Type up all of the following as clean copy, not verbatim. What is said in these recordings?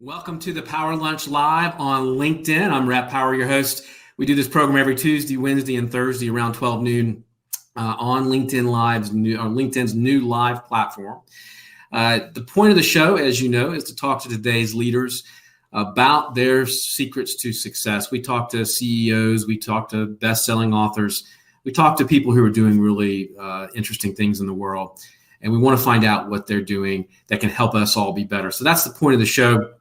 Welcome to the Power Lunch Live on LinkedIn. I'm Rhett Power, your host. We do this program every Tuesday, Wednesday, and Thursday around 12 noon on LinkedIn LinkedIn's new live platform. The point of the show, as you know, is to talk to today's leaders about their secrets to success. We talk to CEOs, we talk to best-selling authors, we talk to people who are doing really interesting things in the world, and we want to find out what they're doing that can help us all be better. So that's the point of the show.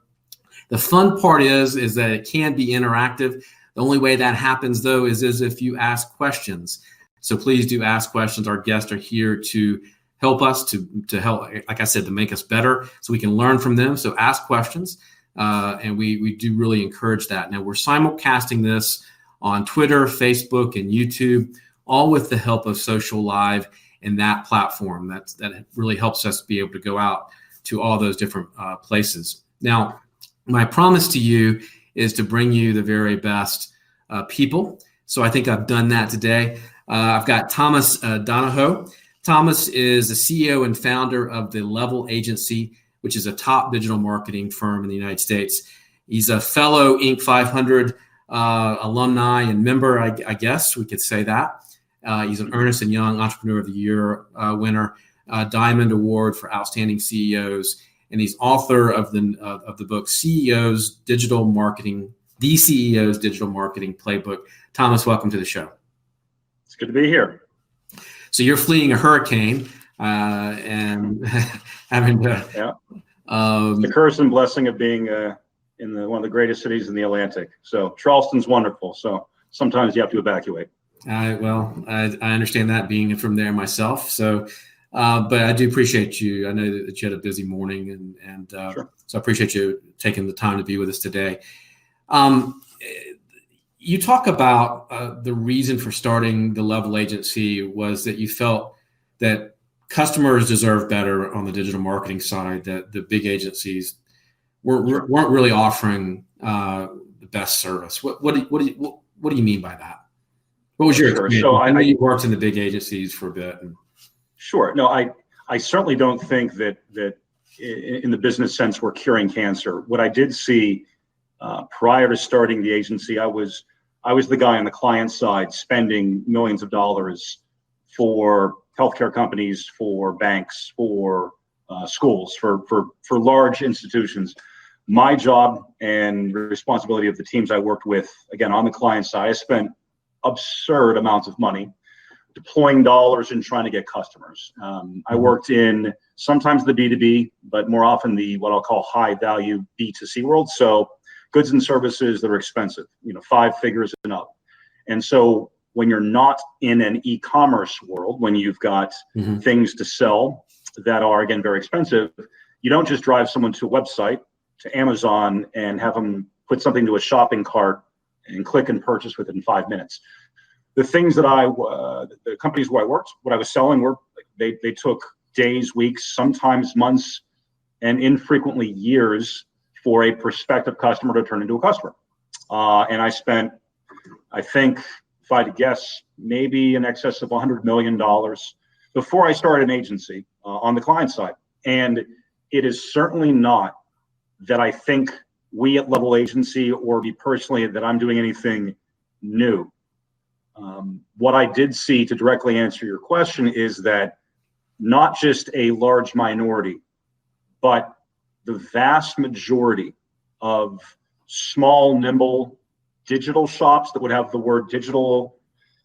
The fun part is that it can be interactive. The only way that happens, though, is if you ask questions. So please do ask questions. Our guests are here to help us, to help, like I said, to make us better so we can learn from them. So ask questions, and we do really encourage that. Now, we're simulcasting this on Twitter, Facebook, and YouTube, all with the help of Social Live and that platform. That really helps us be able to go out to all those different places. Now, my promise to you is to bring you the very best people. So I think I've done that today. I've got Thomas Donohoe. Thomas is the CEO and founder of the Level Agency, which is a top digital marketing firm in the United States. He's a fellow Inc. 500 alumni and member, I guess we could say that. He's an Ernst & Young Entrepreneur of the Year winner, Diamond Award for Outstanding CEOs, and he's author of the book CEO's Digital Marketing, The CEO's Digital Marketing Playbook. Thomas, welcome to the show. It's good to be here. So you're fleeing a hurricane and having to... the curse and blessing of being in one of the greatest cities in the Atlantic. So Charleston's wonderful. So sometimes you have to evacuate. I understand that, being from there myself. So... but I do appreciate you. I know that you had a busy morning, and Sure. So I appreciate you taking the time to be with us today. You talk about the reason for starting the Level Agency was that you felt that customers deserve better on the digital marketing side, that the big agencies weren't really offering the best service. What do you mean by that? What was your experience? So I know you worked in the big agencies for a bit. Sure. No, I certainly don't think that in the business sense we're curing cancer. What I did see prior to starting the agency, I was the guy on the client side spending millions of dollars for healthcare companies, for banks, for schools, for large institutions. My job and responsibility of the teams I worked with, again, on the client side, I spent absurd amounts of money deploying dollars and trying to get customers. I worked in sometimes the B2B, but more often the what I'll call high value B2C world. So goods and services that are expensive, 5 figures and up. And so when you're not in an e-commerce world, when you've got things to sell that are, again, very expensive, you don't just drive someone to a website, to Amazon, and have them put something to a shopping cart and click and purchase within 5 minutes. The things that the companies where I worked, what I was selling were, they took days, weeks, sometimes months, and infrequently years for a prospective customer to turn into a customer. And I spent, I think, if I had to guess, maybe in excess of $100 million before I started an agency on the client side. And it is certainly not that I think we at Level Agency or me personally that I'm doing anything new. What I did see, to directly answer your question, is that not just a large minority, but the vast majority of small, nimble digital shops that would have the word digital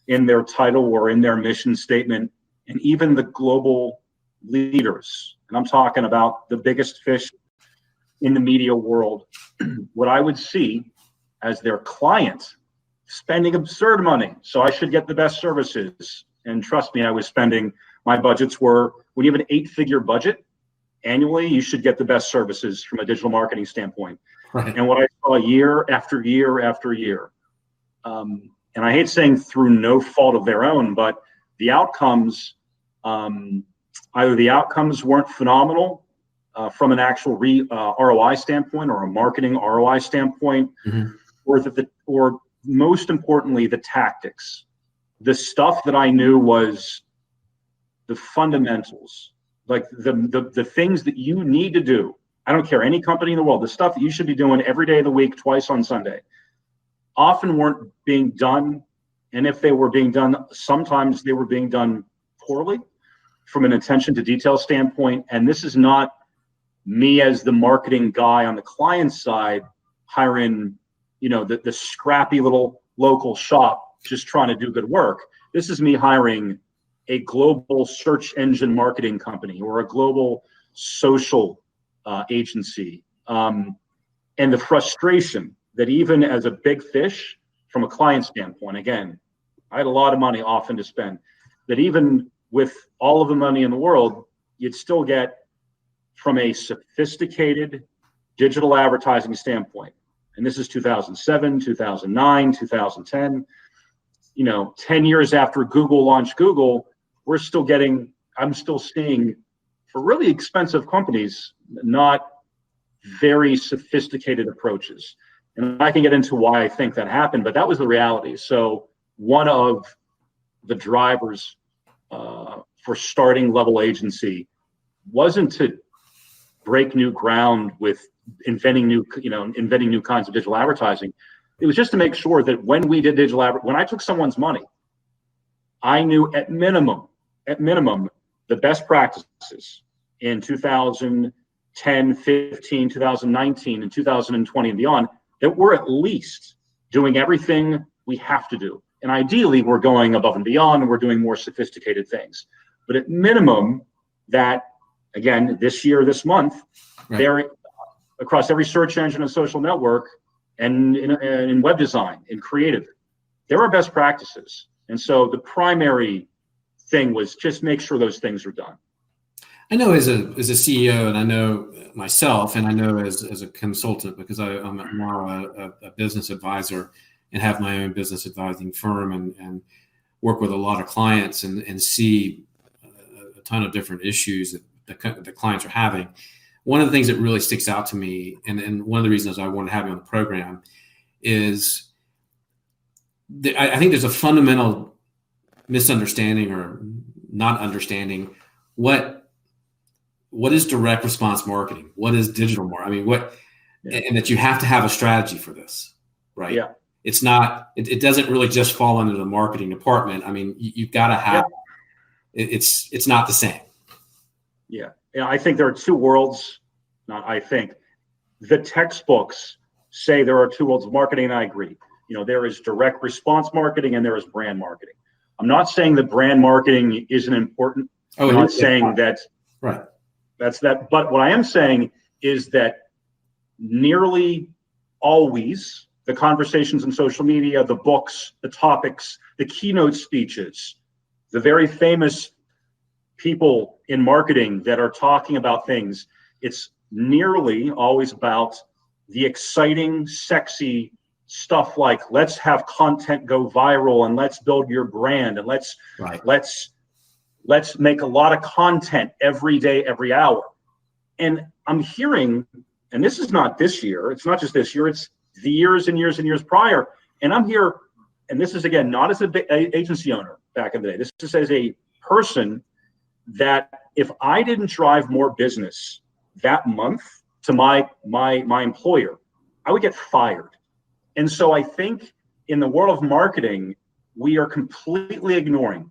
in their title or in their mission statement, and even the global leaders, and I'm talking about the biggest fish in the media world, what I would see as their client spending absurd money. So I should get the best services. And trust me, my budgets were, when you have an 8-figure budget annually, you should get the best services from a digital marketing standpoint. Right. And what I saw year after year after year, and I hate saying through no fault of their own, but the outcomes, either the outcomes weren't phenomenal from an actual ROI standpoint or a marketing ROI standpoint, or most importantly, the tactics, the stuff that I knew was the fundamentals, like the things that you need to do I don't care, any company in the world, the stuff that you should be doing every day of the week, twice on Sunday, often weren't being done. And if they were being done, sometimes they were being done poorly from an attention to detail standpoint. And this is not me as the marketing guy on the client side hiring, the scrappy little local shop just trying to do good work. This is me hiring a global search engine marketing company or a global social agency. And the frustration that even as a big fish from a client standpoint, again, I had a lot of money often to spend, that even with all of the money in the world, you'd still get, from a sophisticated digital advertising standpoint, and this is 2007, 2009, 2010, 10 years after Google launched Google, I'm still seeing, for really expensive companies, not very sophisticated approaches. And I can get into why I think that happened, but that was the reality. So one of the drivers for starting Level Agency wasn't to break new ground with inventing new kinds of digital advertising. It was just to make sure that when we did when I took someone's money, I knew at minimum, the best practices in 2010, 15, 2019, and 2020 and beyond, that we're at least doing everything we have to do. And ideally, we're going above and beyond, and we're doing more sophisticated things. But at minimum, that, again, this month, right, there, across every search engine and social network, and in web design, in creative, there are best practices. And so the primary thing was just make sure those things are done. I know as a CEO, and I know myself, and I know as a consultant, because I'm now a business advisor and have my own business advising firm and work with a lot of clients and see a ton of different issues that the clients are having. One of the things that really sticks out to me, and one of the reasons I want to have you on the program, is I think there's a fundamental misunderstanding or not understanding what is direct response marketing, what is digital marketing. I mean, and that you have to have a strategy for this, right? Yeah. It's not. It doesn't really just fall under the marketing department. I mean, you've got to have. Yeah. It's not the same. Yeah. I think there are two worlds. Not I think. The textbooks say there are two worlds of marketing, and I agree. There is direct response marketing and there is brand marketing. I'm not saying that brand marketing isn't important. I'm not saying that. Right. That's that. But what I am saying is that nearly always the conversations in social media, the books, the topics, the keynote speeches, the very famous people in marketing that are talking about things, it's nearly always about the exciting, sexy stuff like let's have content go viral and let's build your brand and let's make a lot of content every day, every hour. And I'm hearing, and this is not this year, it's not just this year, it's the years and years and years prior. And I'm here, and this is, again, not as an agency owner back in the day. This is as a person that if I didn't drive more business that month to my employer, I would get fired. And so I think in the world of marketing, we are completely ignoring,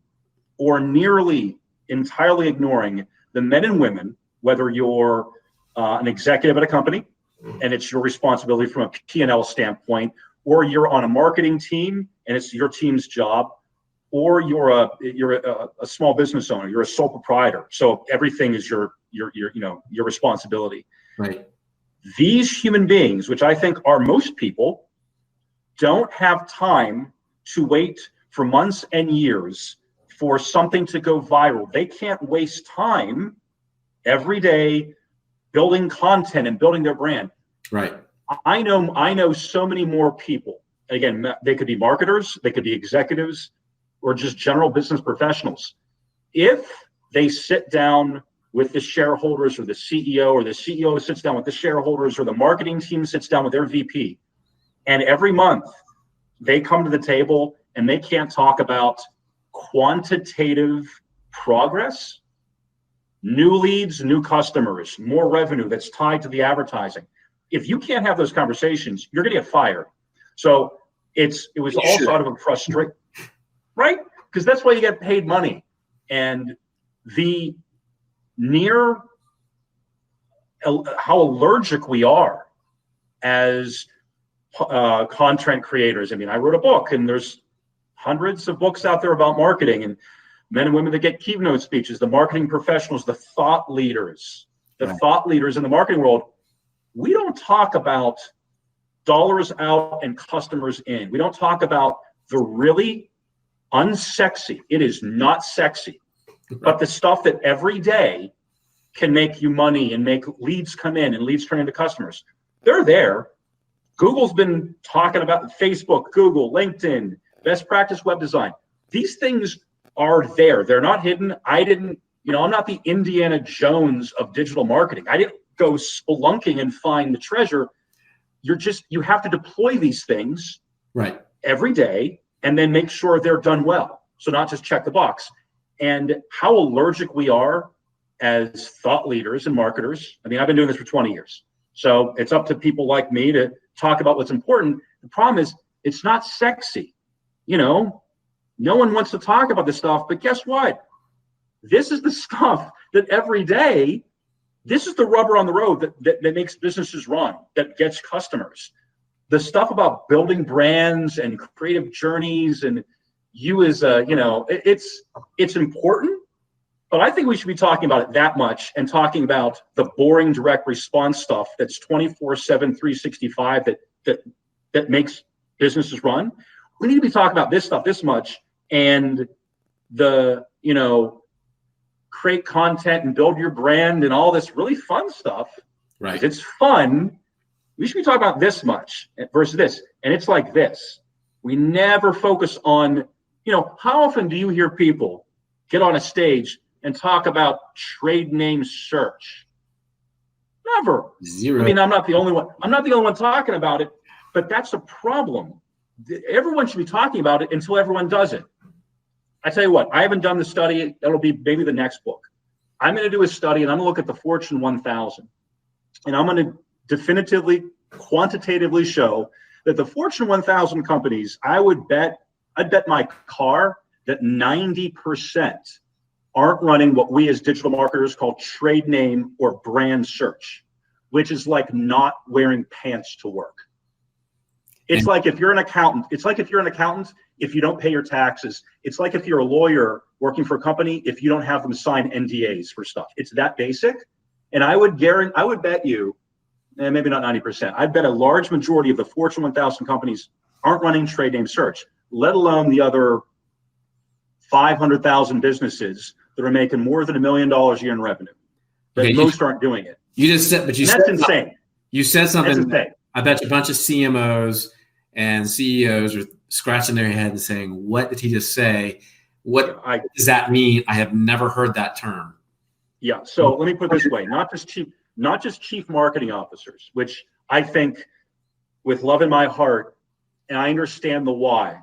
or nearly entirely ignoring, the men and women, whether you're an executive at a company and it's your responsibility from a P&L standpoint, or you're on a marketing team and it's your team's job, or you're a small business owner, you're a sole proprietor, so everything is your responsibility. Right. These human beings, which I think are most people, don't have time to wait for months and years for something to go viral. They can't waste time every day building content and building their brand. Right. I know so many more people. Again, they could be marketers, they could be executives, or just general business professionals. If they sit down with the shareholders, or the CEO sits down with the shareholders, or the marketing team sits down with their VP, and every month they come to the table and they can't talk about quantitative progress, new leads, new customers, more revenue that's tied to the advertising. If you can't have those conversations, you're going to get fired. So it was also out of a frustration, right? Because that's why you get paid money. And the near how allergic we are as content creators. I mean, I wrote a book, and there's hundreds of books out there about marketing, and men and women that get keynote speeches, the marketing professionals, the thought leaders in the marketing world. We don't talk about dollars out and customers in. We don't talk about the really unsexy. It is not sexy, but the stuff that every day can make you money and make leads come in and leads turn into customers. They're there. Google's been talking about Facebook, Google, LinkedIn, best practice web design. These things are there. They're not hidden. I'm not the Indiana Jones of digital marketing. I didn't go spelunking and find the treasure. You have to deploy these things every day and then make sure they're done well. So not just check the box. And how allergic we are as thought leaders and marketers. I mean, I've been doing this for 20 years. So it's up to people like me to talk about what's important. The problem is it's not sexy. No one wants to talk about this stuff, but guess what? This is the stuff that every day, this is the rubber on the road that makes businesses run, that gets customers. The stuff about building brands and creative journeys and you as it's important, but I think we should be talking about it that much and talking about the boring direct response stuff that's 24/7, 365 that makes businesses run. We need to be talking about this stuff this much, and the create content and build your brand and all this really fun stuff. Right. It's fun. We should be talking about this much versus this. And it's like this. We never focus on, how often do you hear people get on a stage and talk about trade name search? Never. Zero. I mean, I'm not the only one. I'm not the only one talking about it, but that's a problem. Everyone should be talking about it until everyone does it. I tell you what, I haven't done the study. That'll be maybe the next book. I'm going to do a study, and I'm going to look at the Fortune 1000. And I'm going to definitively, quantitatively show that the Fortune 1000 companies, I'd bet my car that 90% aren't running what we as digital marketers call trade name or brand search, which is like not wearing pants to work. It's like if you're an accountant, if you don't pay your taxes. It's like if you're a lawyer working for a company, if you don't have them sign NDAs for stuff. It's that basic. And I would bet you, and maybe not 90%, I'd bet a large majority of the Fortune 1000 companies aren't running trade name search, let alone the other 500,000 businesses that are making more than $1 million a year in revenue. Most aren't doing it. That's insane. You said something. I bet you a bunch of CMOs and CEOs are scratching their head and saying, "What did he just say? What does that mean? I have never heard that term." Yeah. So let me put it this way: not just chief marketing officers, which I think, with love in my heart, and I understand the why.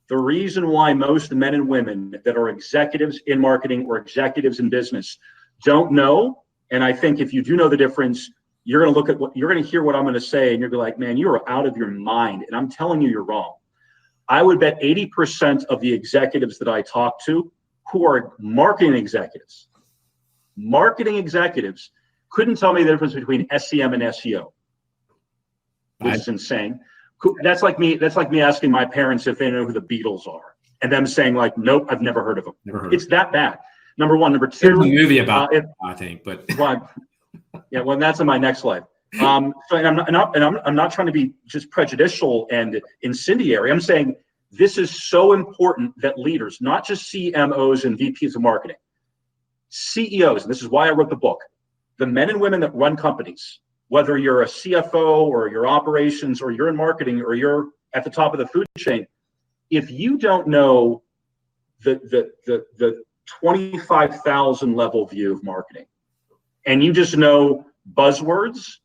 The reason why most men and women that are executives in marketing or executives in business don't know, and I think if you do know the difference, you're going to hear what I'm going to say, and you're going to be like, man, you are out of your mind. And I'm telling you, you're wrong. I would bet 80% of the executives that I talk to who are marketing executives couldn't tell me the difference between SEM and SEO, which is insane. That's like me asking my parents if they know who the Beatles are, and them saying like, nope, I've never heard of them. It's that bad. Number one. Number two, there's a movie about it, I think, but yeah, well, that's in my next life. So, and I'm not trying to be just prejudicial and incendiary. I'm saying this is so important that leaders, not just CMOs and VPs of marketing, CEOs, and this is why I wrote the book, the men and women that run companies, whether you're a CFO or your operations or you're in marketing or you're at the top of the food chain, if you don't know the 25,000 level view of marketing, and you just know buzzwords,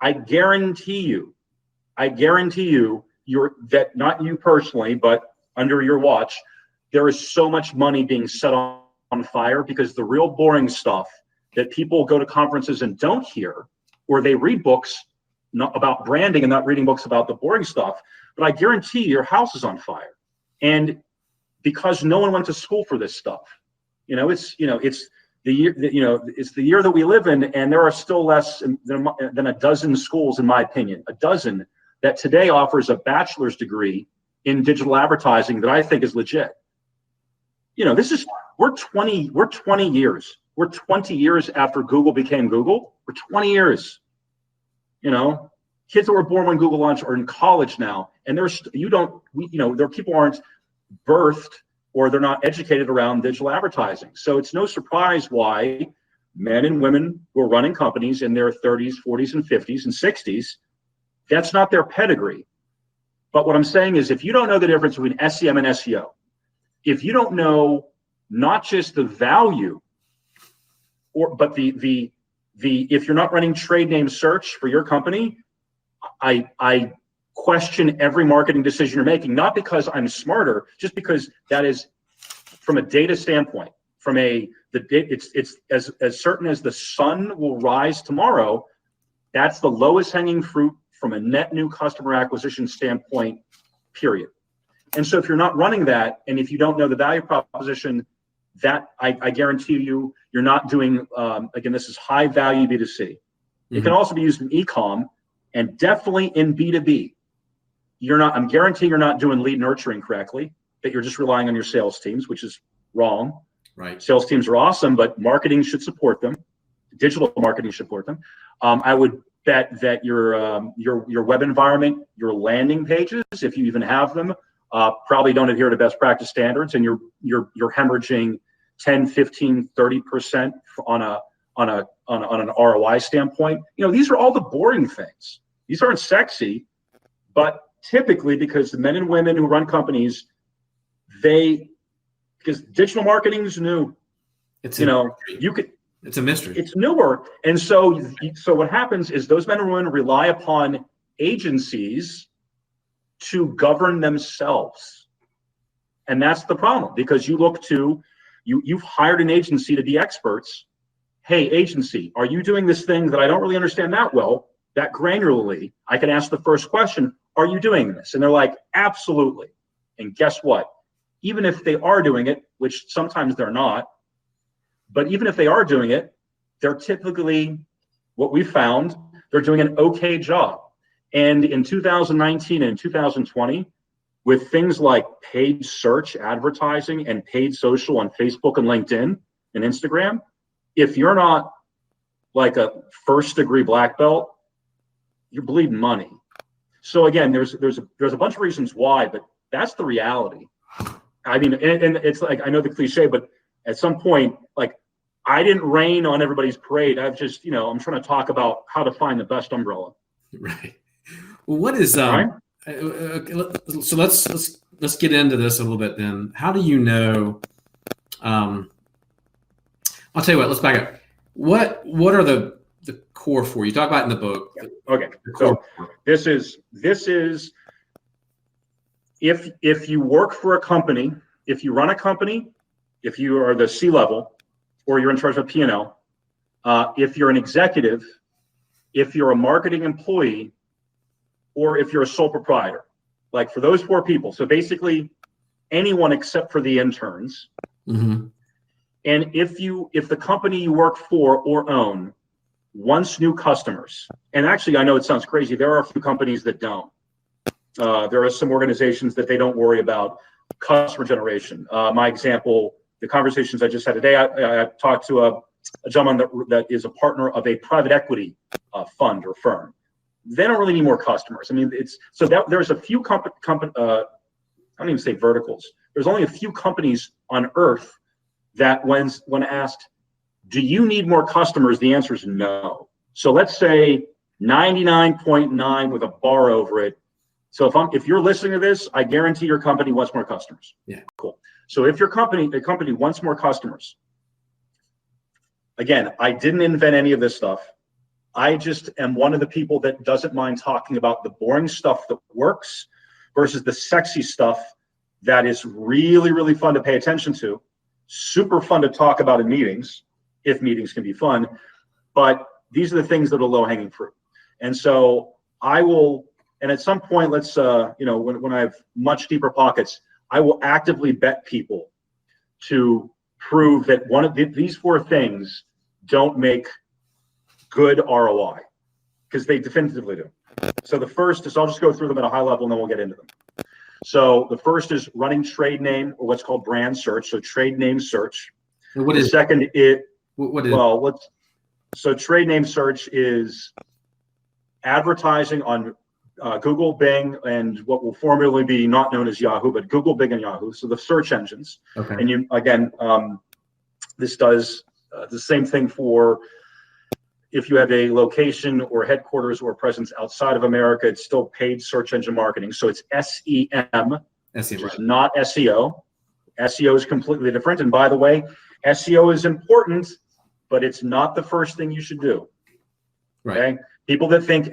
I guarantee you, not you personally, but under your watch, there is so much money being set on on fire because the real boring stuff that people go to conferences and don't hear, or they read books not about branding and not reading books about the boring stuff. But I guarantee your house is on fire. And because no one went to school for this stuff, it's the year that, it's the year that we live in, and there are still less than a dozen schools, in my opinion, a dozen that today offers a bachelor's degree in digital advertising that I think is legit. We're 20 years after Google became Google. We're 20 years. Kids that were born when Google launched are in college now, and there people aren't birthed or they're not educated around digital advertising. So it's no surprise why men and women who are running companies in their 30s, 40s, and 50s and 60s, that's not their pedigree. But what I'm saying is, if you don't know the difference between SEM and SEO, if you don't know not just the value, but if you're not running trade name search for your company, I question every marketing decision you're making, not because I'm smarter, just because that is, from a data standpoint, it's as certain as the sun will rise tomorrow. That's the lowest hanging fruit from a net new customer acquisition standpoint, period. And so if you're not running that, and if you don't know the value proposition, that I guarantee you're not doing, again, this is high value B2C. It can also be used in e-com and definitely in B2B. I'm guaranteeing you're not doing lead nurturing correctly, that you're just relying on your sales teams, which is wrong. Right. Sales teams are awesome, but marketing should support them. Digital marketing should support them. I would bet that your web environment, your landing pages, if you even have them, probably don't adhere to best practice standards, and you're hemorrhaging 10, 15, 30% on an ROI standpoint. These are all the boring things. These aren't sexy, but typically, because the men and women who run companies, because digital marketing is new. It's a mystery. It's newer, and so what happens is those men and women rely upon agencies to govern themselves, and that's the problem, because you've hired an agency to be experts. Hey, agency, are you doing this thing that I don't really understand that well, that granularly? I can ask the first question, are you doing this? And they're like, absolutely. And guess what? Even if they are doing it, which sometimes they're not, but even if they are doing it, they're typically, what we found, they're doing an okay job. And in 2019 and 2020, with things like paid search advertising and paid social on Facebook and LinkedIn and Instagram, if you're not like a first degree black belt, you're bleeding money. So again, there's a bunch of reasons why, but that's the reality. I mean, and it's like, I know the cliche, but at some point, like, I didn't rain on everybody's parade. I've just, I'm trying to talk about how to find the best umbrella. Right. Well, what is right? So let's get into this a little bit then. How do you know? I'll tell you what. Let's back up. What are the core four you talk about in the book? Okay. So this is if you work for a company, if you run a company, if you are the C-level, or you're in charge of P&L, if you're an executive, if you're a marketing employee, or if you're a sole proprietor, like for those four people. So basically anyone except for the interns. Mm-hmm. And if the company you work for or own wants new customers, and actually, I know it sounds crazy, there are a few companies that don't. There are some organizations that they don't worry about customer generation. My example, the conversations I just had today, I talked to a gentleman that is a partner of a private equity fund or firm. They don't really need more customers. I mean, there's a few I don't even say verticals. There's only a few companies on earth that when asked, do you need more customers? The answer is no. So let's say 99.9 with a bar over it. So if you're listening to this, I guarantee your company wants more customers. Yeah. Cool. So if the company wants more customers, again, I didn't invent any of this stuff. I just am one of the people that doesn't mind talking about the boring stuff that works versus the sexy stuff that is really, really fun to pay attention to. super fun to talk about in meetings, if meetings can be fun, but these are the things that are low-hanging fruit. And so I will, and at some point, let's, when I have much deeper pockets, I will actively bet people to prove that one of these four things don't make good ROI, because they definitively do. So the first is, I'll just go through them at a high level and then we'll get into them. So the first is running trade name, or what's called brand search. So trade name search. And what the is second it? What is? Well, so trade name search is advertising on Google, Bing, and what will formerly be not known as Yahoo, but Google, Bing, and Yahoo. So the search engines. Okay. And you, again, this does the same thing for if you have a location or headquarters or presence outside of America. It's still paid search engine marketing. So it's SEM, which is not SEO. SEO is completely different. And by the way, SEO is important, but it's not the first thing you should do. Right. Okay? People that think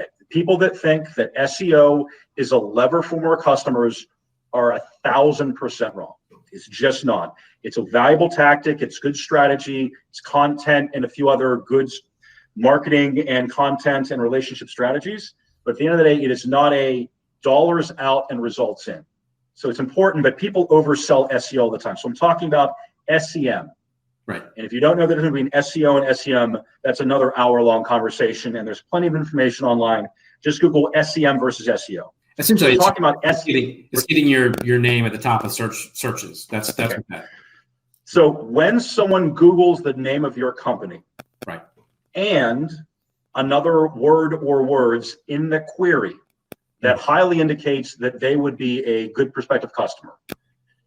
that SEO is a lever for more customers are 1,000% wrong. It's just not. It's a valuable tactic. It's good strategy. It's content and a few other good marketing and content and relationship strategies. But at the end of the day, it is not a dollars out and results in. So it's important, but people oversell SEO all the time. So I'm talking about SEM. Right. And if you don't know the difference between SEO and SEM, that's another hour-long conversation. And there's plenty of information online. Just Google SEM versus SEO. Essentially, so talking about it's getting your name at the top of searches. That's okay. What that. So when someone Googles the name of your company, right, and another word or words in the query that highly indicates that they would be a good prospective customer,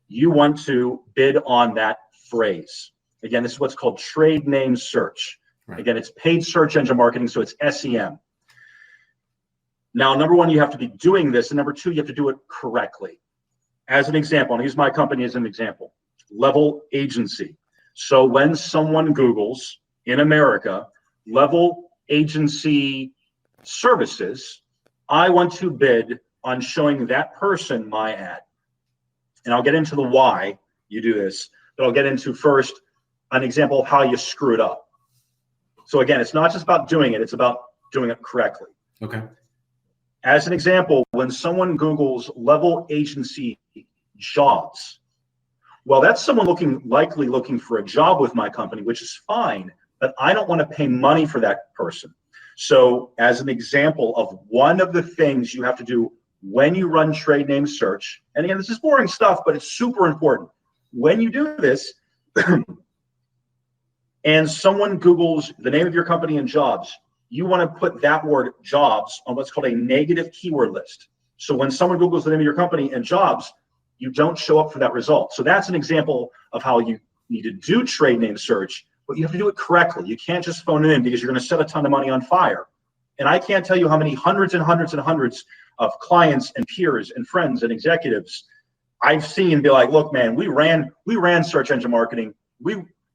you want to bid on that phrase. Again, this is what's called trade name search. Right. Again, it's paid search engine marketing, so it's SEM. Now, number one, you have to be doing this, and number two, you have to do it correctly. As an example, I'll use my company as an example, Level Agency. So when someone Googles in America, Level Agency services, I want to bid on showing that person my ad. And I'll get into the why you do this, but I'll get into first an example of how you screw it up. So again, it's not just about doing it, it's about doing it correctly. Okay. As an example, when someone Googles Level Agency jobs, well, that's someone likely looking for a job with my company, which is fine, but I don't want to pay money for that person. So as an example of one of the things you have to do when you run trade name search, and again, this is boring stuff, but it's super important. When you do this, and someone Googles the name of your company and jobs, you want to put that word jobs on what's called a negative keyword list. So when someone Googles the name of your company and jobs, you don't show up for that result. So that's an example of how you need to do trade name search, but you have to do it correctly. You can't just phone it in because you're going to set a ton of money on fire. And I can't tell you how many hundreds and hundreds and hundreds of clients and peers and friends and executives I've seen be like, look, man, we ran search engine marketing.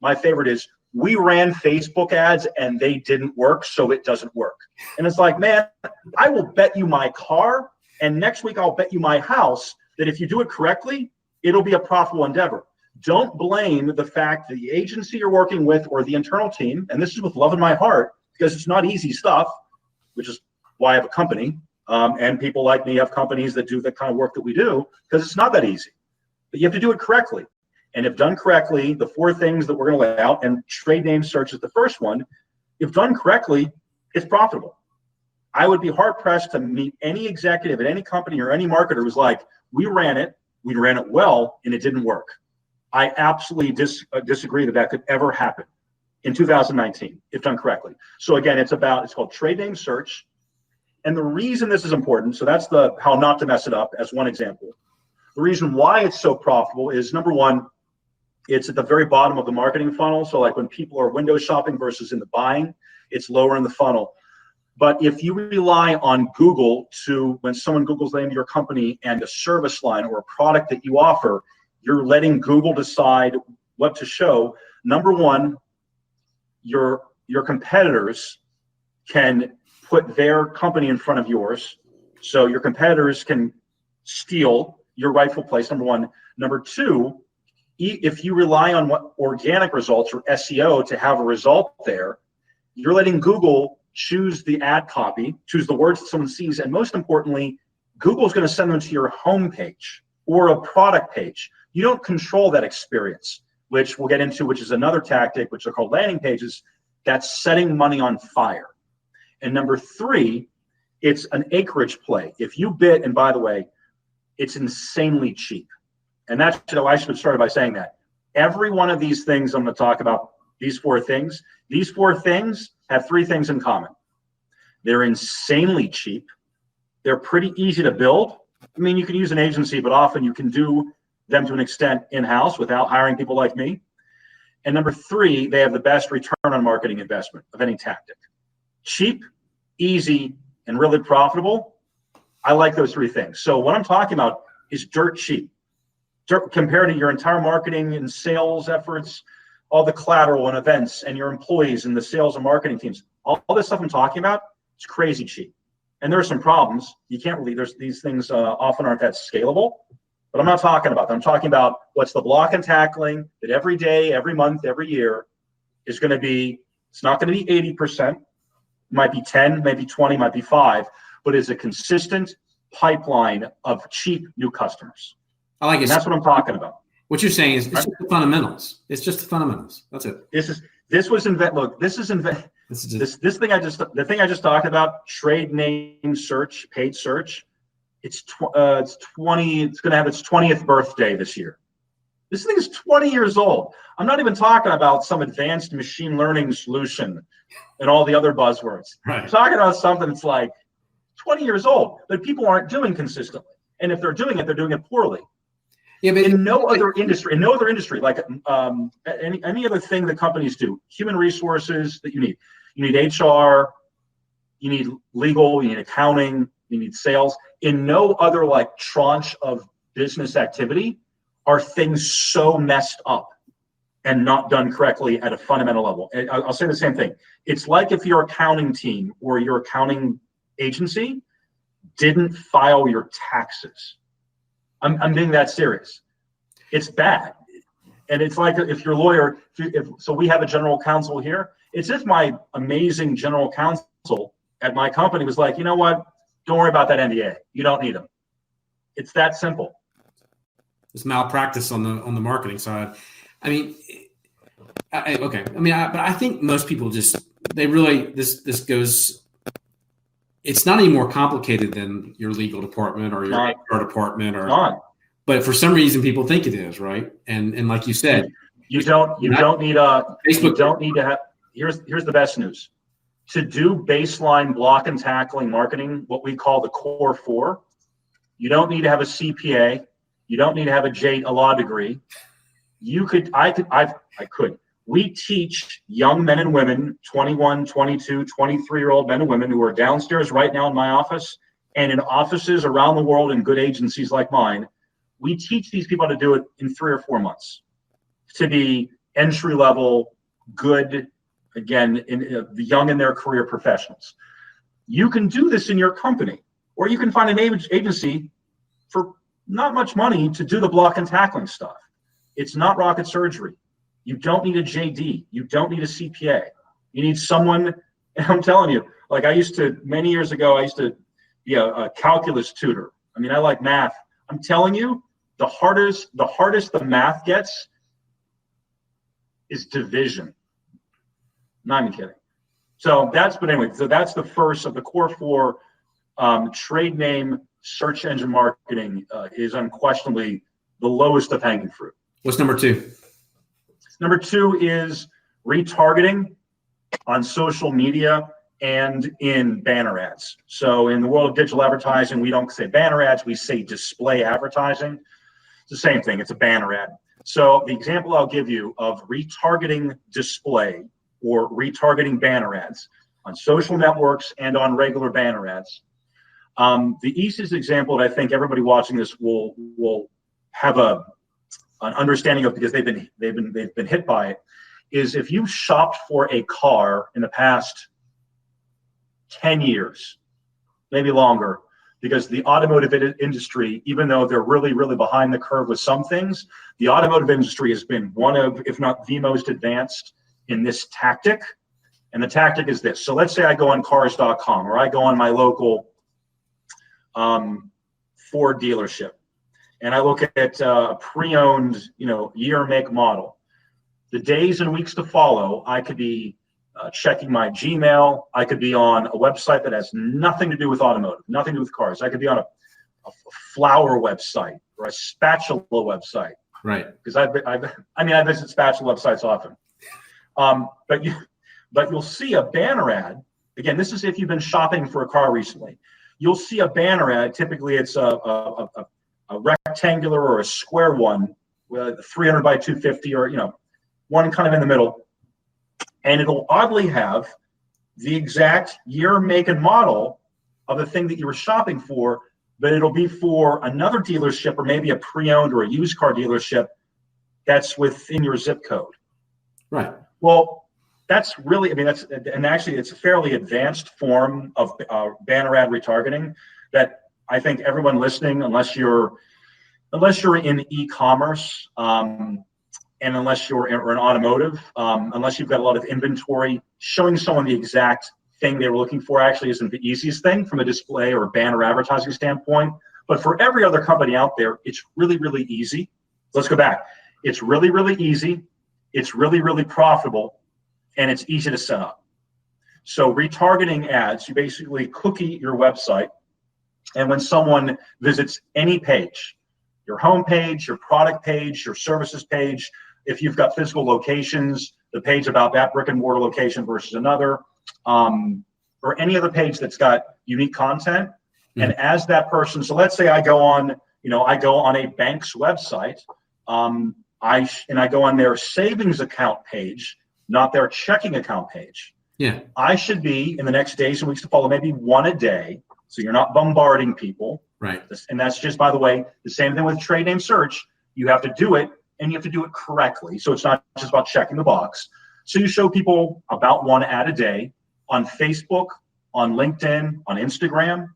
My favorite is, we ran Facebook ads and they didn't work, so it doesn't work. And it's like, man, I will bet you my car, and next week I'll bet you my house that if you do it correctly, it'll be a profitable endeavor. Don't blame the fact that the agency you're working with or the internal team, and this is with love in my heart, because it's not easy stuff, which is why I have a company, and people like me have companies that do the kind of work that we do, because it's not that easy. But you have to do it correctly. And if done correctly, the four things that we're going to lay out, and trade name search is the first one, if done correctly, it's profitable. I would be hard pressed to meet any executive at any company or any marketer who's like, we ran it well, and it didn't work. I absolutely disagree that could ever happen in 2019 if done correctly. So again, it's called trade name search. And the reason this is important, so that's the how not to mess it up as one example. The reason why it's so profitable is, number one, it's at the very bottom of the marketing funnel. So like when people are window shopping versus in the buying, it's lower in the funnel. But if you rely on Google when someone Googles the name of your company and a service line or a product that you offer, you're letting Google decide what to show. Number one, your competitors can put their company in front of yours. So your competitors can steal your rightful place, number one. Number two, if you rely on what organic results or SEO to have a result there, you're letting Google choose the ad copy, choose the words that someone sees, and most importantly, Google's going to send them to your homepage or a product page. You don't control that experience, which we'll get into, which is another tactic, which are called landing pages. That's setting money on fire. And number three, it's an acreage play. If you bid, and by the way, it's insanely cheap. And that's, I should have started by saying that. Every one of these things I'm going to talk about, these four things have three things in common. They're insanely cheap. They're pretty easy to build. I mean, you can use an agency, but often you can do them to an extent in-house without hiring people like me. And number three, they have the best return on marketing investment of any tactic. Cheap, easy, and really profitable. I like those three things. So what I'm talking about is dirt cheap. Compared to your entire marketing and sales efforts, all the collateral and events and your employees and the sales and marketing teams, all this stuff I'm talking about, it's crazy cheap. And there are some problems. You can't really, these things often aren't that scalable, but I'm not talking about that. I'm talking about what's the block and tackling that every day, every month, every year is going to be, it's not going to be 80%, it might be 10, maybe 20, might be 5, but it's a consistent pipeline of cheap new customers. I like it. And that's what I'm talking about. What you're saying is it's just the fundamentals. It's just the fundamentals. That's it. The thing I just talked about, trade name search, paid search. It's going to have its 20th birthday this year. This thing is 20 years old. I'm not even talking about some advanced machine learning solution and all the other buzzwords. Right. I'm talking about something that's like 20 years old that people aren't doing consistently. And if they're doing it, they're doing it poorly. Yeah, but in no other industry, like any other thing that companies do, human resources that you need HR, you need legal, you need accounting, you need sales. In no other like tranche of business activity are things so messed up and not done correctly at a fundamental level. And I'll say the same thing. It's like if your accounting team or your accounting agency didn't file your taxes. I'm being that serious. It's bad. And it's like if your lawyer, so we have a general counsel here. It's if my amazing general counsel at my company was like, you know what? Don't worry about that NDA. You don't need them. It's that simple. It's malpractice on the marketing side. I mean, okay. I mean, but I think most people this goes. It's not any more complicated than your legal department or your HR department, but for some reason people think it is, right? And like you said, you don't need to have. Here's the best news. To do baseline block and tackling marketing, what we call the core 4, you don't need to have a CPA. You don't need to have a law degree. I could. We teach young men and women, 21, 22, 23-year-old men and women who are downstairs right now in my office and in offices around the world in good agencies like mine. We teach these people how to do it in 3 or 4 months to be entry-level, good, again, the young in their career professionals. You can do this in your company, or you can find an agency for not much money to do the block and tackling stuff. It's not rocket surgery. You don't need a JD. You don't need a CPA. You need someone, and I'm telling you, like many years ago, I used to be a calculus tutor. I mean, I like math. I'm telling you, the hardest the math gets is division. Not even kidding. So that's the first of the core 4. Trade name search engine marketing is unquestionably the lowest of hanging fruit. What's number 2? Number 2 is retargeting on social media and in banner ads. So in the world of digital advertising, we don't say banner ads, we say display advertising. It's the same thing, it's a banner ad. So the example I'll give you of retargeting display or retargeting banner ads on social networks and on regular banner ads. The easiest example that I think everybody watching this will have an understanding of, because they've been hit by it, is if you shopped for a car in the past 10 years, maybe longer, because the automotive industry, even though they're really, really behind the curve with some things, the automotive industry has been one of, if not the most advanced in this tactic. And the tactic is this. So let's say I go on cars.com, or I go on my local Ford dealership, and I look at a pre-owned, year, make, model. The days and weeks to follow, I could be checking my Gmail. I could be on a website that has nothing to do with automotive, nothing to do with cars. I could be on a flower website or a spatula website. Right. Because I visit spatula websites often. But you'll see a banner ad. Again, this is if you've been shopping for a car recently. You'll see a banner ad. Typically, it's a rectangular or a square one with 300 by 250, or one kind of in the middle, and it'll oddly have the exact year, make, and model of the thing that you were shopping for, but it'll be for another dealership, or maybe a pre-owned or a used car dealership that's within your zip code. Right. Well, that's really, and actually it's a fairly advanced form of banner ad retargeting that I think everyone listening, unless you're in e-commerce, and unless you're in automotive, unless you've got a lot of inventory, showing someone the exact thing they were looking for actually isn't the easiest thing from a display or banner advertising standpoint. But for every other company out there, it's really, really easy. Let's go back. It's really, really easy. It's really, really profitable, and it's easy to set up. So retargeting ads, you basically cookie your website, and when someone visits any page, your home page, your product page, your services page, if you've got physical locations, the page about that brick and mortar location versus another, or any other page that's got unique content. Mm-hmm. And as that person, so let's say I go on a bank's website, I go on their savings account page, not their checking account page. Yeah. I should be, in the next days and weeks to follow, maybe one a day, so you're not bombarding people. Right. And that's just, by the way, the same thing with trade name search. You have to do it, and you have to do it correctly. So it's not just about checking the box. So you show people about one ad a day on Facebook, on LinkedIn, on Instagram.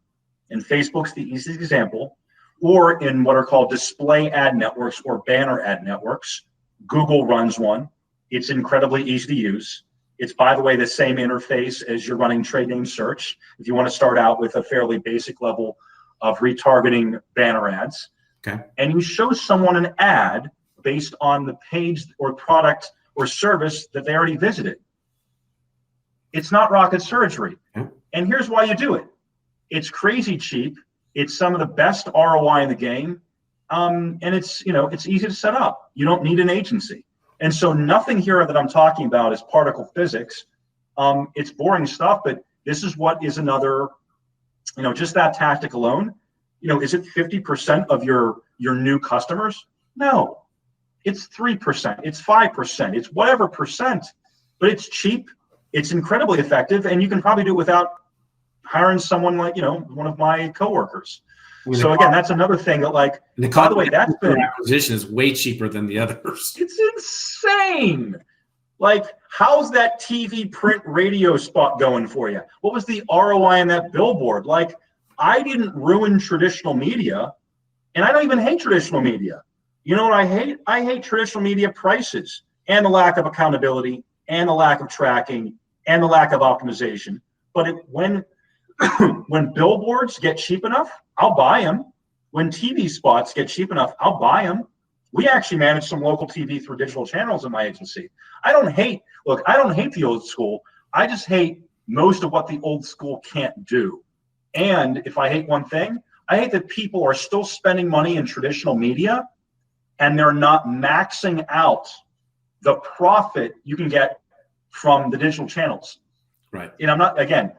And Facebook's the easiest example. Or in what are called display ad networks or banner ad networks. Google runs one. It's incredibly easy to use. It's, by the way, the same interface as you're running trade name search. If you want to start out with a fairly basic level of retargeting banner ads. Okay. And you show someone an ad based on the page or product or service that they already visited. It's not rocket surgery. Okay. And here's why you do it. It's crazy cheap. It's some of the best ROI in the game. And it's easy to set up. You don't need an agency. And so nothing here that I'm talking about is particle physics. It's boring stuff, but this is what is another, just that tactic alone. Is it 50% of your new customers? No, it's 3%, it's 5%, it's whatever percent, but it's cheap, it's incredibly effective, and you can probably do it without hiring someone like, one of my coworkers. So again, that's another thing that, by the way, that's been acquisition is way cheaper than the others. It's insane. How's that TV, print, radio spot going for you? What was the ROI on that billboard? I didn't ruin traditional media, and I don't even hate traditional media. You know what I hate? I hate traditional media prices and the lack of accountability and the lack of tracking and the lack of optimization. But when billboards get cheap enough, I'll buy them. When TV spots get cheap enough, I'll buy them. We actually manage some local TV through digital channels in my agency. I don't hate the old school. I just hate most of what the old school can't do. And if I hate one thing, I hate that people are still spending money in traditional media and they're not maxing out the profit you can get from the digital channels. Right. And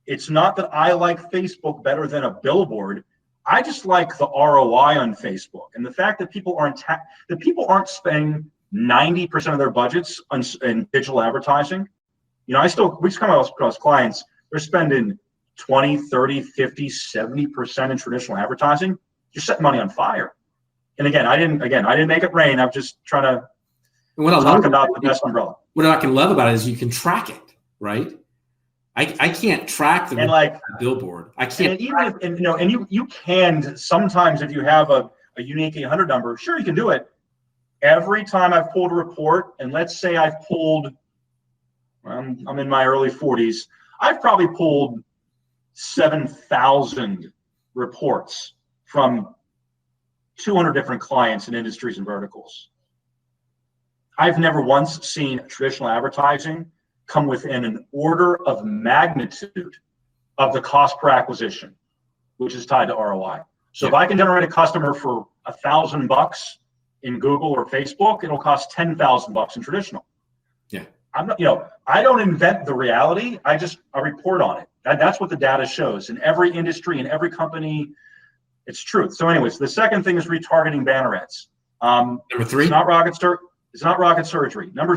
it's not that I like Facebook better than a billboard. I just like the ROI on Facebook, and the fact that people aren't spending 90% of their budgets in digital advertising. We just come across clients, they're spending 20, 30, 50, 70% in traditional advertising. You're setting money on fire. And again, I didn't make it rain. I'm just trying to talk about the best umbrella. What I can love about it is you can track it, right? I can't track the And like billboard. I can't. And even if, and, you know, and you can sometimes, if you have a unique 800 number, sure, you can do it. Every time I've pulled a report, and let's say I've pulled, I'm in my early 40s, I've probably pulled 7,000 reports from 200 different clients in industries and verticals. I've never once seen traditional advertising come within an order of magnitude of the cost per acquisition, which is tied to ROI. So if I can generate a customer for $1,000 in Google or Facebook, it'll cost $10,000 in traditional. Yeah. I'm not, you know, I don't invent the reality. I report on it. That's what the data shows. In every industry, in every company, it's truth. So anyways, the second thing is retargeting banner ads. Number 3. It's not rocket surgery. Number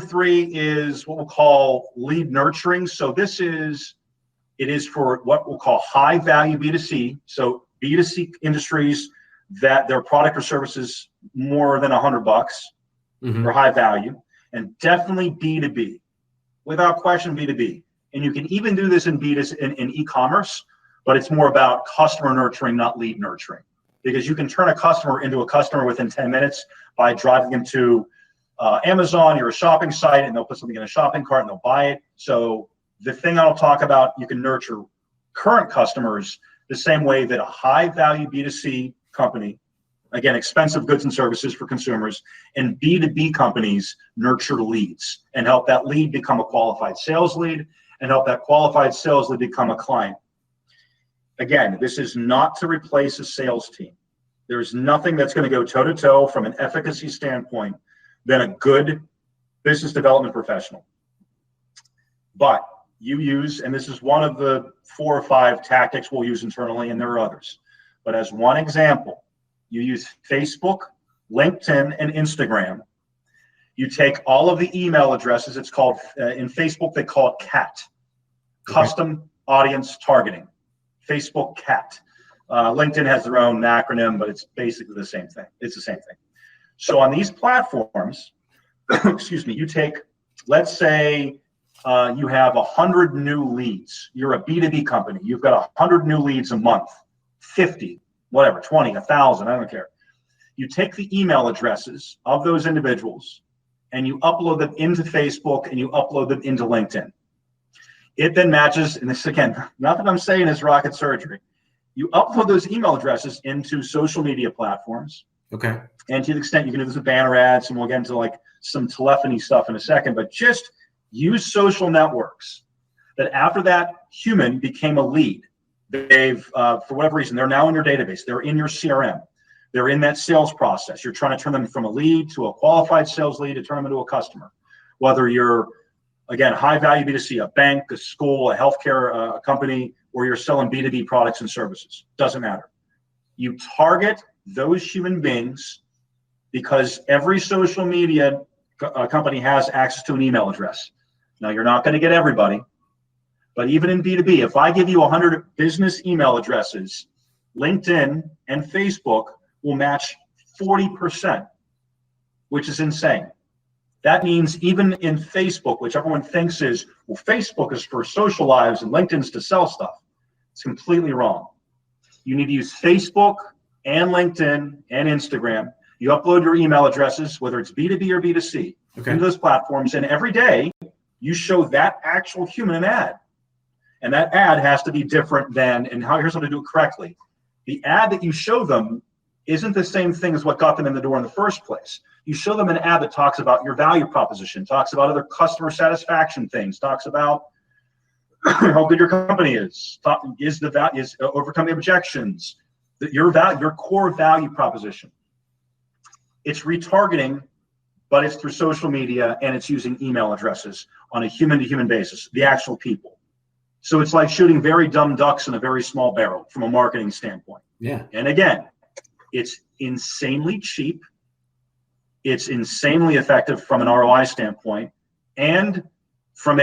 three is what we'll call lead nurturing. So it is for what we'll call high value B2C. So B2C industries that their product or services more than $100 for high value, and definitely B2B, without question B2B. And you can even do this in B2C in e-commerce, but it's more about customer nurturing, not lead nurturing, because you can turn a customer into a customer within 10 minutes by driving them to Amazon or a shopping site, and they'll put something in a shopping cart and they'll buy it. So the thing I'll talk about, you can nurture current customers the same way that a high value B2C company, again, expensive goods and services for consumers, and B2B companies nurture leads and help that lead become a qualified sales lead and help that qualified sales lead become a client. Again, this is not to replace a sales team. There's nothing that's going to go toe to toe from an efficacy standpoint than a good business development professional. But you use, and this is one of the 4 or 5 tactics we'll use internally, and there are others. But as one example, you use Facebook, LinkedIn, and Instagram. You take all of the email addresses. It's called, in Facebook, they call it CAT, Custom Audience Targeting. Facebook CAT. LinkedIn has their own acronym, but it's basically the same thing. It's the same thing. So on these platforms, excuse me, you take, let's say you have 100 new leads. You're a B2B company. You've got 100 new leads a month, 50, whatever, 20, 1,000, I don't care. You take the email addresses of those individuals and you upload them into Facebook and you upload them into LinkedIn. It then matches, and this again, not that I'm saying is rocket surgery. You upload those email addresses into social media platforms. Okay. And to the extent you can do this with banner ads, and we'll get into like some telephony stuff in a second, but just use social networks that after that human became a lead, they've, for whatever reason, they're now in your database. They're in your CRM. They're in that sales process. You're trying to turn them from a lead to a qualified sales lead to turn them into a customer. Whether you're, again, high value B2C, a bank, a school, a healthcare company, or you're selling B2B products and services, doesn't matter. You target those human beings because every social media company has access to an email address. Now, you're not going to get everybody, but even in B2B, if I give you 100 business email addresses, LinkedIn and Facebook will match 40%, which is insane. That means even in Facebook, which everyone thinks is, well, Facebook is for social lives and LinkedIn's to sell stuff. It's completely wrong. You need to use Facebook and LinkedIn and Instagram. You upload your email addresses, whether it's B2B or B2C, into those platforms, and every day you show that actual human an ad. And that ad has to be different than, and here's how to do it correctly. The ad that you show them isn't the same thing as what got them in the door in the first place. You show them an ad that talks about your value proposition, talks about other customer satisfaction things, talks about how good your company is overcoming objections, your core value proposition. It's retargeting, but it's through social media and it's using email addresses on a human-to-human basis, the actual people. So it's like shooting very dumb ducks in a very small barrel from a marketing standpoint. Yeah. And again, it's insanely cheap. It's insanely effective from an ROI standpoint, and from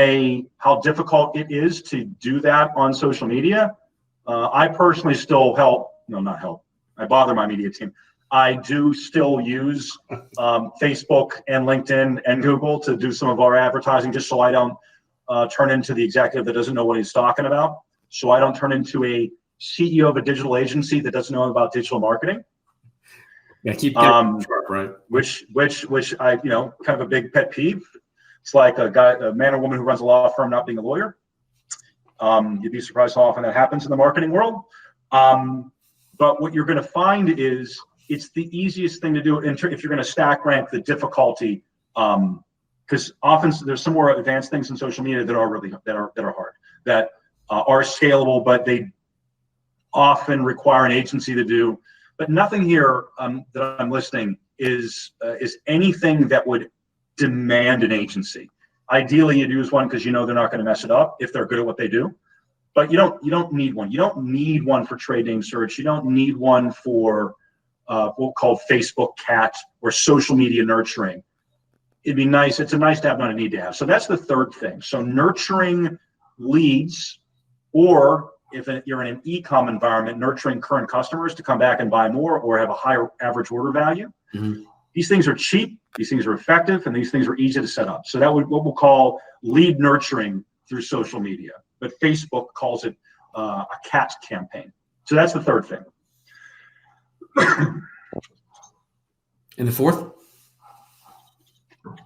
how difficult it is to do that on social media. I personally still I bother my media team. I do still use Facebook and LinkedIn and Google to do some of our advertising, just so I don't turn into the executive that doesn't know what he's talking about. So I don't turn into a CEO of a digital agency that doesn't know about digital marketing. Yeah, keep getting sharp, right? Which I, kind of a big pet peeve. It's like a man or woman who runs a law firm not being a lawyer. You'd be surprised how often that happens in the marketing world. But what you're going to find is it's the easiest thing to do if you're going to stack rank the difficulty, because often there's some more advanced things in social media that are really that are hard, that are scalable, but they often require an agency to do. But nothing here that I'm listing is anything that would demand an agency. Ideally, you'd use one because they're not going to mess it up if they're good at what they do. But you don't need one. You don't need one for trade name search. You don't need one for what we'll call Facebook cat or social media nurturing. It'd be nice. It's a nice to have, not a need to have. So that's the third thing. So nurturing leads, or if you're in an e-com environment, nurturing current customers to come back and buy more or have a higher average order value. Mm-hmm. These things are cheap, these things are effective, and these things are easy to set up. So that would what we'll call lead nurturing through social media. But Facebook calls it a cat campaign. So that's the third thing. And the fourth?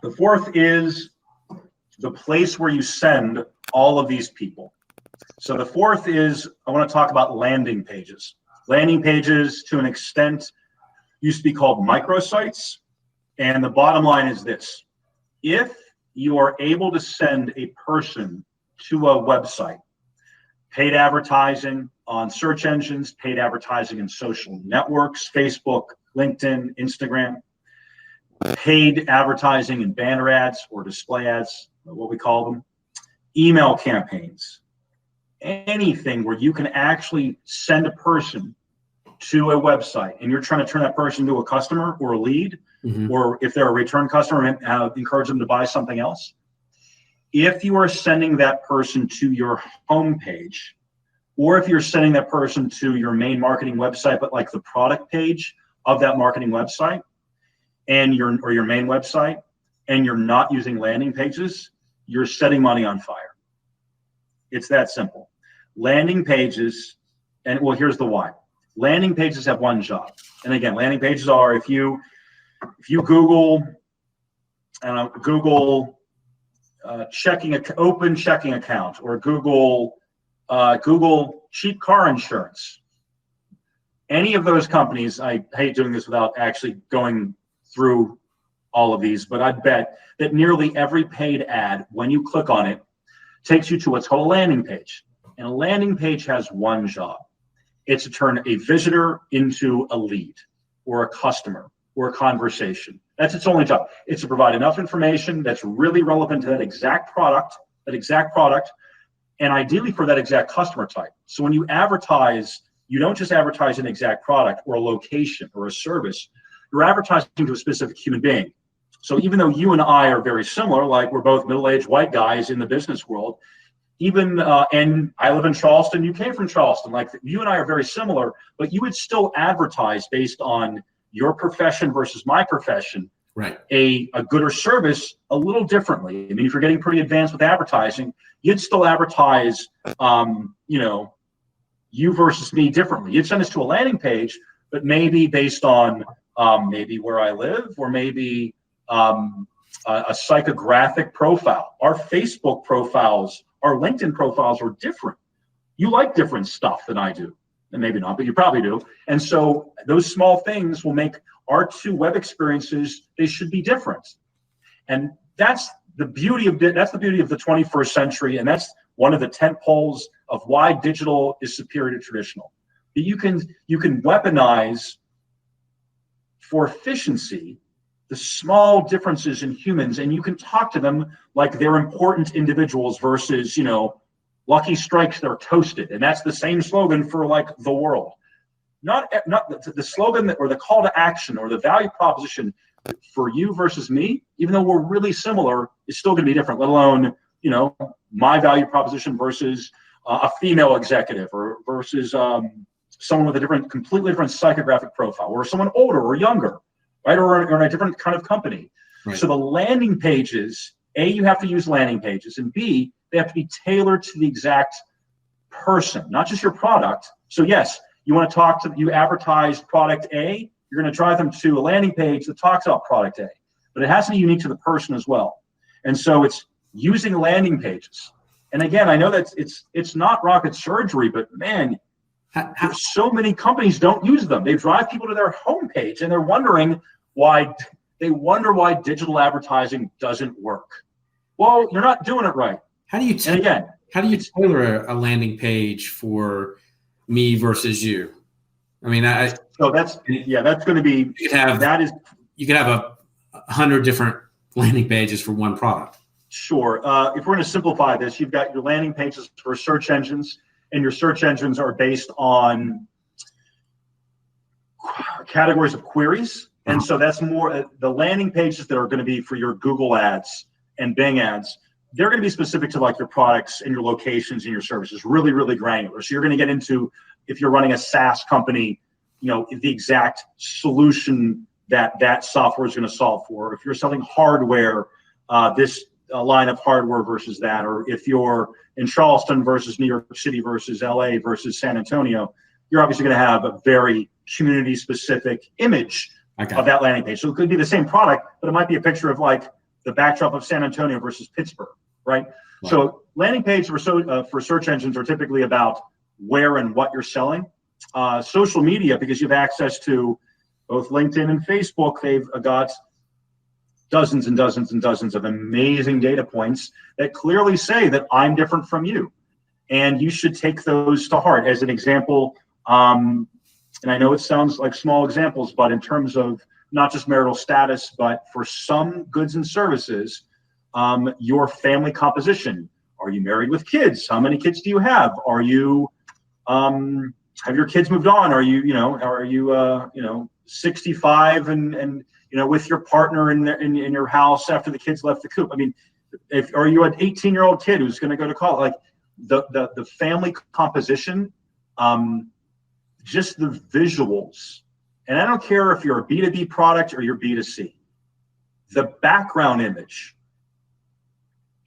The fourth is the place where you send all of these people. So the fourth is, I want to talk about landing pages. Landing pages, to an extent, used to be called microsites. And the bottom line is this. If you are able to send a person to a website, paid advertising on search engines, paid advertising in social networks, Facebook, LinkedIn, Instagram, paid advertising in banner ads or display ads, what we call them, email campaigns, anything where you can actually send a person to a website and you're trying to turn that person into a customer or a lead, mm-hmm. or if they're a return customer, encourage them to buy something else. If you are sending that person to your homepage, or if you're sending that person to your main marketing website, but like the product page of that marketing website and your main website, and you're not using landing pages, you're setting money on fire. It's that simple. Landing pages, and well, here's the why. Landing pages have one job. And again, landing pages are if you Google open checking account, or Google cheap car insurance. Any of those companies, I hate doing this without actually going through all of these, but I bet that nearly every paid ad, when you click on it, takes you to what's called a landing page. And a landing page has one job. It's to turn a visitor into a lead or a customer or a conversation. That's its only job. It's to provide enough information that's really relevant to that exact product, and ideally for that exact customer type. So when you advertise, you don't just advertise an exact product or a location or a service. You're advertising to a specific human being. So even though you and I are very similar, like we're both middle-aged white guys in the business world, and I live in Charleston, you came from Charleston, like you and I are very similar, but you would still advertise based on your profession versus my profession, right? A good or service a little differently. I mean, if you're getting pretty advanced with advertising, you'd still advertise, you versus me differently. You'd send us to a landing page, but maybe based on maybe where I live, or maybe a psychographic profile. Our Facebook profiles, our LinkedIn profiles are different. You like different stuff than I do. And maybe not, but you probably do. And so those small things will make our two web experiences, they should be different. And that's the beauty of the 21st century. And that's one of the tent poles of why digital is superior to traditional. You can weaponize for efficiency the small differences in humans, and you can talk to them like they're important individuals versus, lucky strikes, they're toasted. And that's the same slogan for like the world. Not the slogan or the call to action or the value proposition for you versus me, even though we're really similar, is still going to be different, let alone, my value proposition versus a female executive or versus someone with a completely different psychographic profile, or someone older or younger, right? Or in a different kind of company. Right. So the landing pages, A, you have to use landing pages, and B, They have to be tailored to the exact person, not just your product. So yes, you want to you advertise product A, you're going to drive them to a landing page that talks about product A, but it has to be unique to the person as well. And so it's using landing pages. And again, I know that it's not rocket surgery, but man, so many companies don't use them. They drive people to their homepage and they're wondering why digital advertising doesn't work. Well, you're not doing it right. How do you tailor a landing page for me versus you? I mean, that's going to be, you could have 100 different landing pages for one product. Sure. If we're going to simplify this, you've got your landing pages for search engines, and your search engines are based on categories of queries. And so that's more the landing pages that are going to be for your Google ads and Bing ads. They're going to be specific to like your products and your locations and your services, really, really granular. So you're going to get into, if you're running a SaaS company, the exact solution that software is going to solve for. If you're selling hardware, this line of hardware versus that, or if you're in Charleston versus New York City versus LA versus San Antonio, you're obviously going to have a very community specific image of that landing page. So it could be the same product, but it might be a picture of like the backdrop of San Antonio versus Pittsburgh, right? So landing pages for search engines are typically about where and what you're selling. Social media, because you have access to both LinkedIn and Facebook, they've got dozens and dozens and dozens of amazing data points that clearly say that I'm different from you. And you should take those to heart. As an example, and I know it sounds like small examples, but in terms of not just marital status, but for some goods and services, your family composition. Are you married with kids? How many kids do you have? Are you, have your kids moved on? Are you 65 and with your partner in your house after the kids left the coop? I mean, are you an 18-year-old kid who's going to go to college? Like the family composition, just the visuals. And I don't care if you're a B2B product or you're B2C. The background image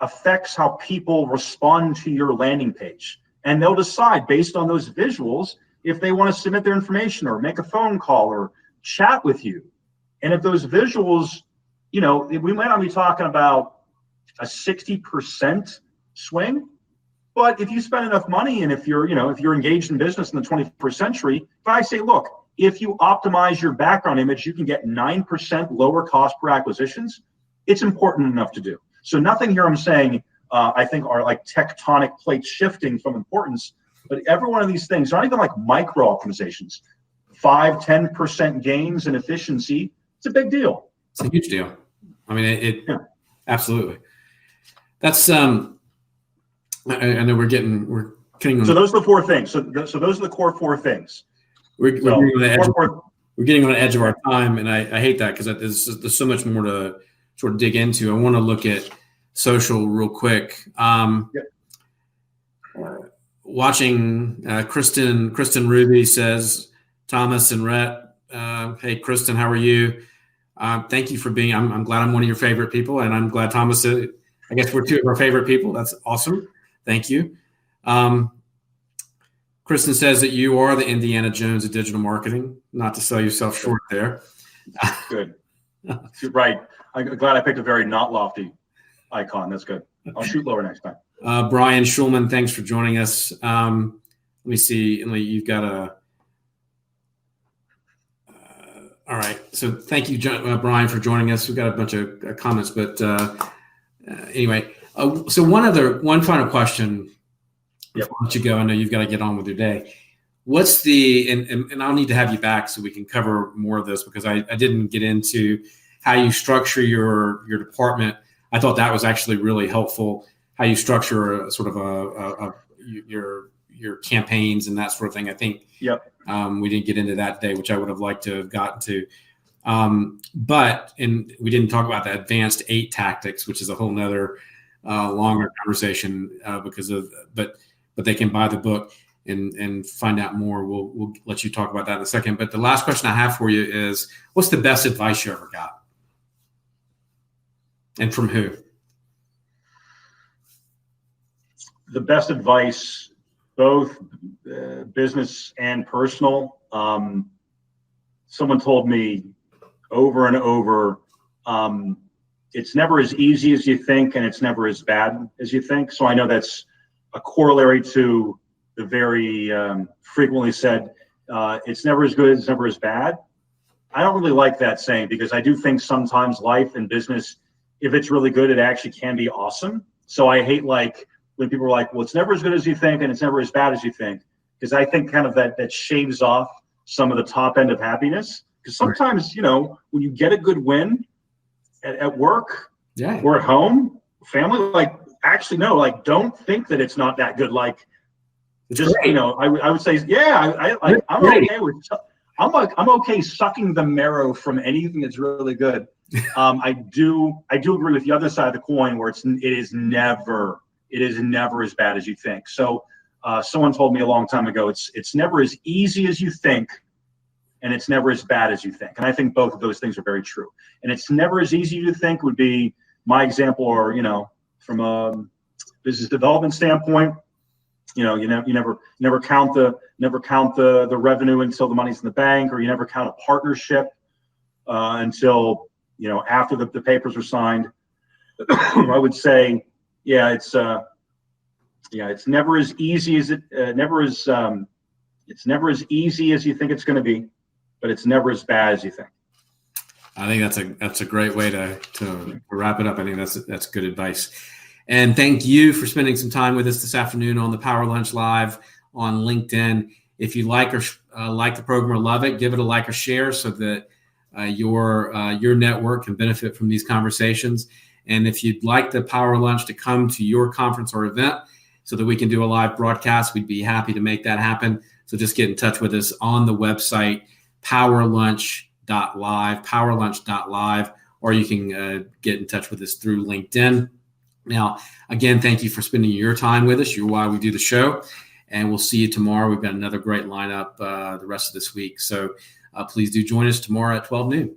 affects how people respond to your landing page. And they'll decide based on those visuals if they want to submit their information or make a phone call or chat with you. And if those visuals, we might not be talking about a 60% swing, but if you spend enough money and if you're engaged in business in the 21st century, if I say, look, if you optimize your background image, you can get 9% lower cost per acquisitions, it's important enough to do. So nothing here I'm saying, I think are like tectonic plates shifting from importance, but every one of these things, not even like micro optimizations, 5-10% gains in efficiency, it's a big deal. It's a huge deal. I mean, absolutely. That's, I know we're getting So those are the four things. So those are the core four things. We're getting on the edge of our time, and I hate that because there's so much more to sort of dig into. I want to look at social real quick. Watching Kristen Ruby says, Thomas and Rhett, hey, Kristen, how are you? Thank you for being, I'm glad I'm one of your favorite people, and I'm glad Thomas, I guess we're two of our favorite people. That's awesome. Thank you. Kristen says that you are the Indiana Jones of digital marketing, not to sell yourself short there. Good. Right. I'm glad I picked a very not lofty icon. That's good. I'll shoot lower next time. Brian Schulman, thanks for joining us. Let me see. Emily, you've got all right. So thank you, Brian, for joining us. We've got a bunch of comments, but anyway. So one final question. Before I let you go, I know you've got to get on with your day. What's and I'll need to have you back so we can cover more of this because I didn't get into how you structure your department. I thought that was actually really helpful. How you structure your campaigns and that sort of thing. I think we didn't get into that today, which I would have liked to have gotten to. But we didn't talk about the advanced 8 tactics, which is a whole nother longer conversation but they can buy the book and find out more. We'll let you talk about that in a second. But the last question I have for you is, what's the best advice you ever got? And from who? the best advice, both business and personal. Someone told me over and over, it's never as easy as you think, and it's never as bad as you think. So I know that's a corollary to the very frequently said, it's never as good, it's never as bad. I don't really like that saying, because I do think sometimes life and business, if it's really good, it actually can be awesome. So I hate like when people are like, well, it's never as good as you think and it's never as bad as you think, because I think kind of that shaves off some of the top end of happiness. Because sometimes, you know, when you get a good win at work, yeah, or at home, family, like, actually, no, like, don't think that it's not that good. Like, just, great. you know, I would say, yeah, I'm okay with, I'm okay sucking the marrow from anything that's really good. I do agree with the other side of the coin, where it is never as bad as you think. So someone told me a long time ago, it's never as easy as you think, and it's never as bad as you think. And I think both of those things are very true. And it's never as easy to think would be my example, or, you know, from a business development standpoint, you know, you never count the revenue until the money's in the bank, or you never count a partnership until, you know, after the papers are signed. I would say, yeah, it's never as easy as it's never as easy as you think it's going to be, but it's never as bad as you think. I think that's a great way to wrap it up. I think that's good advice. And thank you for spending some time with us this afternoon on the Power Lunch Live on LinkedIn. If you like the program or love it, give it a like or share, so that your network can benefit from these conversations. And if you'd like the Power Lunch to come to your conference or event so that we can do a live broadcast, we'd be happy to make that happen. So just get in touch with us on the website, powerlunch.live, or you can get in touch with us through LinkedIn. Now, again, thank you for spending your time with us. You're why we do the show. And we'll see you tomorrow. We've got another great lineup the rest of this week. So please do join us tomorrow at 12 noon.